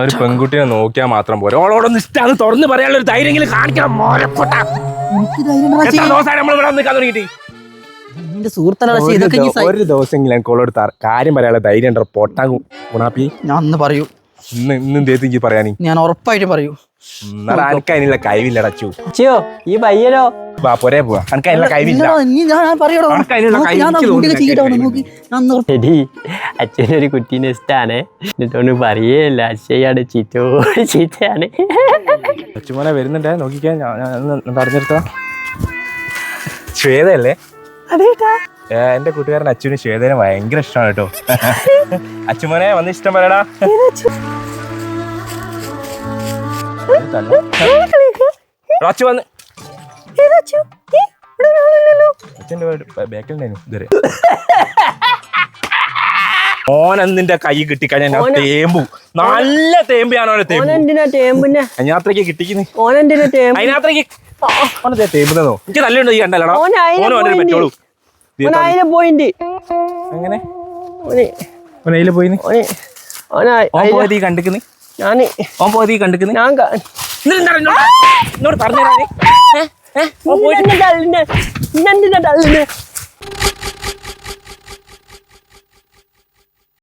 ഒരു പെൺകുട്ടിയെ നോക്കിയാൽ മാത്രം പോരാ, ഓളോടൊന്ന് ഇഷ്ടമാണ് തുറന്ന് പറയാനുള്ള ഒരു ധൈര്യമെങ്കിലും കാണിക്കണം. ഒരു ദിവസമെങ്കിലും എനിക്ക് ഓളോട് കാര്യം പറയാനുള്ള ധൈര്യം ഉണ്ടോ? പൊട്ടാ ഗുണാപ്പി, ഞാൻ ഒന്ന് പറയൂ. ഇന്ന് എന്തേക്ക് പറയാനി? ഞാൻ ഉറപ്പായിട്ട് പറയൂ. എനിക്ക് അതിനുള്ള കഴിവില്ലടാ. ഈ പയ്യനോ പോരേ പോവാ, എനിക്ക് അതിനുള്ള കഴിവില്ല. അച്ഛനൊരു കുട്ടീനെ ഇഷ്ടാണ്, എന്നിട്ടൊന്ന് പറയേല്ല. അച്ഛയാണ് ചീത്തയാണ്. അച്ഛമോനെ വരുന്നുണ്ടേ, നോക്കിക്കാൻ പറഞ്ഞെടുത്ത ശ്വേതയല്ലേ? എന്റെ കൂട്ടുകാരൻ അച്ഛന് ശ്വേതനെ ഭയങ്കര ഇഷ്ടമാണ് കേട്ടോ. അച്ഛമോനെ വന്ന് ഇഷ്ടം പറയടാ. അച്ഛ വന്ന് അച്ഛൻ്റെ ബാക്കിലുണ്ടായിരുന്നു ഇതുവരെ. ഓനെന്തിന്റെ കൈ കിട്ടിക്കഴിഞ്ഞാൽ തേമ്പു, നല്ല തേമ്പിയാണ് അതിനകത്തേക്ക് കിട്ടിക്കുന്നത്. അതിനകത്തേക്ക് തേമ്പുന്നോ? എനിക്ക് നല്ലുണ്ടോ ഈ കണ്ടല്ലോ. പറ്റുള്ളൂ. എങ്ങനെ ഓനയില് പോയിന്ന് പോയത് ഈ കണ്ടിക്കുന്നു? ഓൻ പോയത് ഈ കണ്ടിക്കുന്നു? എന്നോട് പറഞ്ഞേ.